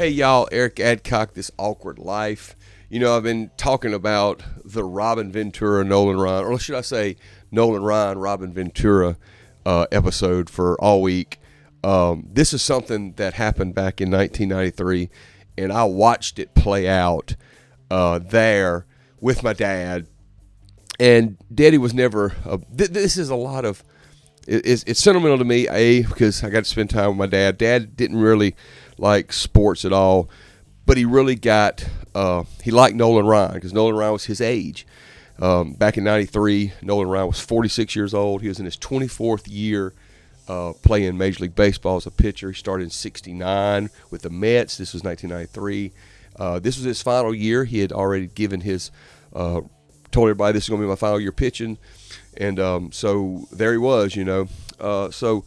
Hey y'all, Eric Adcock, This Awkward Life. You know, I've been talking about the Robin Ventura, Nolan Ryan, or should I say Nolan Ryan, Robin Ventura episode for all week. This is something that happened back in 1993, and I watched it play out there with my dad. And Daddy was never, this is a lot of, it's sentimental to me, because I got to spend time with my dad. Dad didn't really like sports at all, but he really got, he liked Nolan Ryan because Nolan Ryan was his age. Back in 93, Nolan Ryan was 46 years old. He was in his 24th year playing Major League Baseball as a pitcher. He started in 69 with the Mets. This was 1993. This was his final year. He had already given his, told everybody this is going to be my final year pitching. And so there he was, you know. So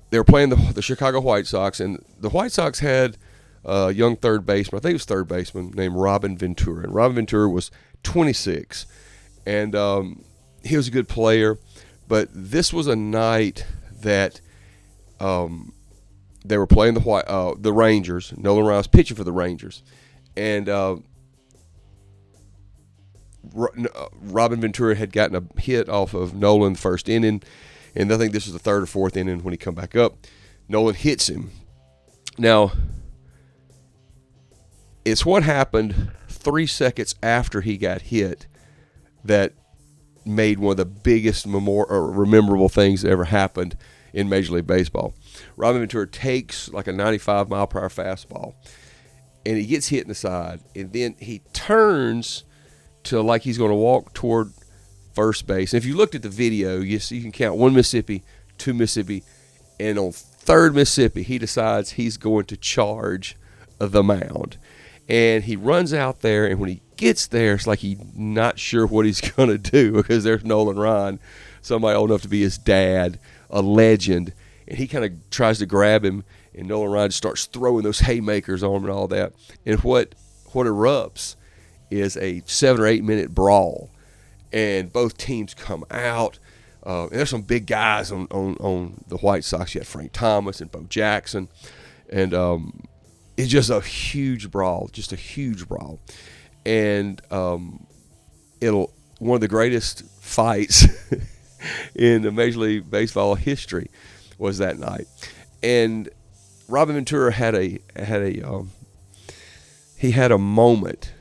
they were playing the Chicago White Sox, and the White Sox had a young third baseman, I think it was third baseman, named Robin Ventura. And Robin Ventura was 26, and he was a good player. But this was a night that they were playing the Rangers. Nolan Ryan was pitching for the Rangers, and Robin Ventura had gotten a hit off of Nolan the first inning, and I think this was the third or fourth inning when he come back up. Nolan hits him. Now, it's what happened 3 seconds after he got hit that made one of the biggest memorable things that ever happened in Major League Baseball. Robin Ventura takes like a 95-mile-per-hour fastball, and he gets hit in the side, and then he turns to like he's going to walk toward first base. And if you looked at the video, you can count 1 Mississippi, 2 Mississippi, and on 3rd Mississippi, he decides he's going to charge the mound. And he runs out there, and when he gets there, it's like he's not sure what he's going to do because there's Nolan Ryan, somebody old enough to be his dad, a legend, and he kind of tries to grab him, and Nolan Ryan starts throwing those haymakers on him and all that. And what erupts is a 7 or 8 minute brawl, and both teams come out. And there's some big guys on the White Sox. You had Frank Thomas and Bo Jackson, and it's just a huge brawl, and one of the greatest fights in the Major League Baseball history was that night. And Robin Ventura had a moment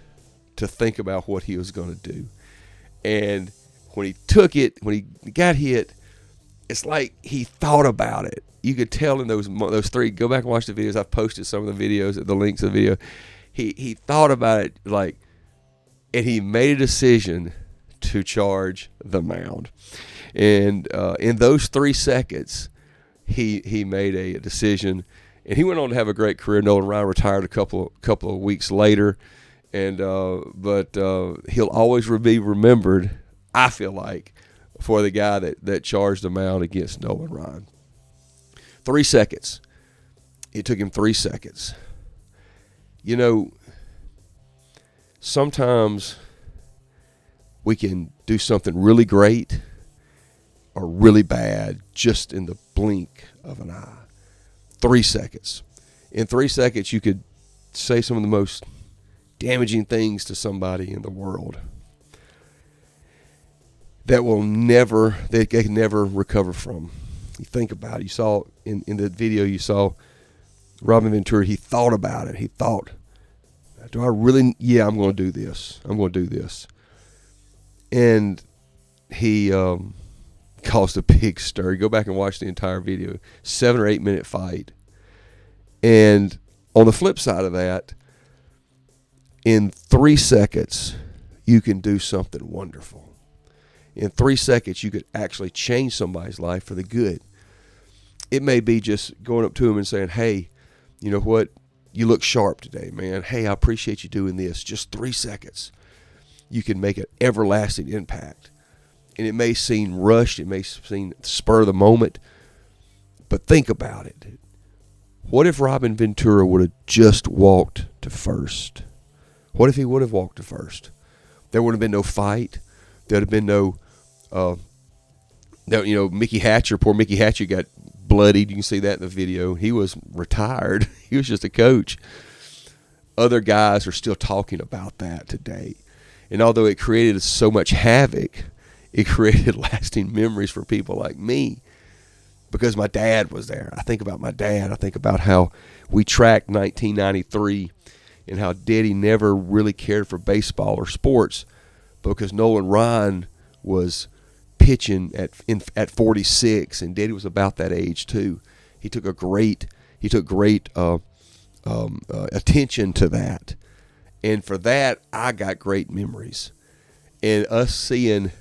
to think about what he was going to do. And when he got hit, it's like he thought about it. You could tell in those three, go back and watch the videos. I've posted some of the videos, the links of the video. He thought about it, and he made a decision to charge the mound. And in those 3 seconds, he made a decision, and he went on to have a great career. Nolan Ryan retired a couple of weeks later. And but he'll always be remembered, I feel like, for the guy that charged the mound against Nolan Ryan. 3 seconds. It took him 3 seconds. You know, sometimes we can do something really great or really bad just in the blink of an eye. 3 seconds. In 3 seconds, you could say some of the most damaging things to somebody in the world that they can never recover from. You think about it. You saw in the video, you saw Robin Ventura. He thought about it. He thought, do I really? Yeah, I'm going to do this. And he caused a big stir. You go back and watch the entire video. 7 or 8 minute fight. And on the flip side of that, in 3 seconds, you can do something wonderful. In 3 seconds, you could actually change somebody's life for the good. It may be just going up to him and saying, hey, you know what? You look sharp today, man. Hey, I appreciate you doing this. Just 3 seconds. You can make an everlasting impact. And it may seem rushed. It may seem spur of the moment. But think about it. What if Robin Ventura would have just walked to first? What if he would have walked to first? There would have been no fight. There would have been no, Mickey Hatcher. Poor Mickey Hatcher got bloodied. You can see that in the video. He was retired. He was just a coach. other guys are still talking about that today. And although it created so much havoc, it created lasting memories for people like me because my dad was there. I think about my dad. I think about how we tracked 1993 and how Daddy never really cared for baseball or sports because Nolan Ryan was pitching at 46, and Daddy was about that age too. He took great attention to that, and for that I got great memories. And us seeing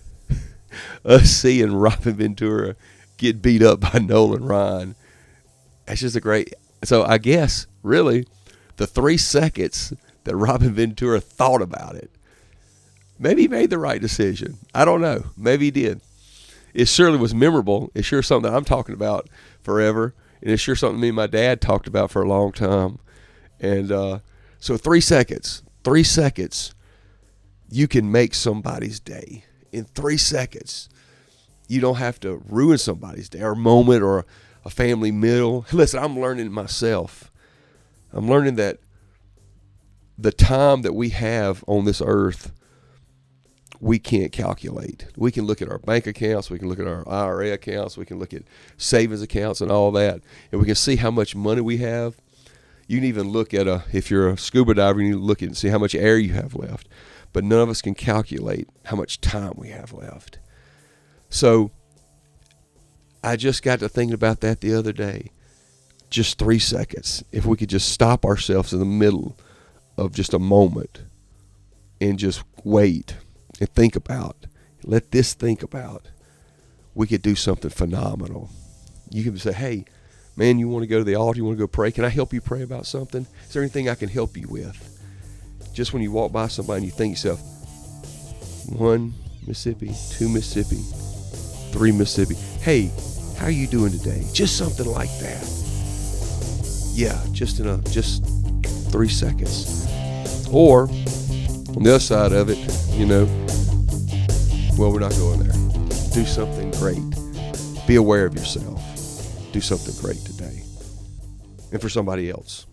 Robin Ventura get beat up by Nolan Ryan, that's just a great. So I guess really the 3 seconds that Robin Ventura thought about it, maybe he made the right decision. I don't know. Maybe he did. It surely was memorable. It's sure something that I'm talking about forever. And it's sure something me and my dad talked about for a long time. And so 3 seconds, you can make somebody's day. In 3 seconds, you don't have to ruin somebody's day or moment or a family meal. Listen, I'm learning myself. I'm learning that the time that we have on this earth, we can't calculate. We can look at our bank accounts, we can look at our IRA accounts, we can look at savings accounts and all that, and we can see how much money we have. You can even look at if you're a scuba diver, you can look at and see how much air you have left. But none of us can calculate how much time we have left. So I just got to thinking about that the other day. Just 3 seconds. If we could just stop ourselves in the middle of just a moment and just wait and think about, let this think about, we could do something phenomenal. You can say, hey, man, you want to go to the altar? You want to go pray? Can I help you pray about something? Is there anything I can help you with? Just when you walk by somebody and you think to yourself, 1 Mississippi, 2 Mississippi, 3 Mississippi. Hey, how are you doing today? Just something like that. Yeah, just 3 seconds. Or on the other side of it, well, we're not going there. Do something great. Be aware of yourself. Do something great today. And for somebody else.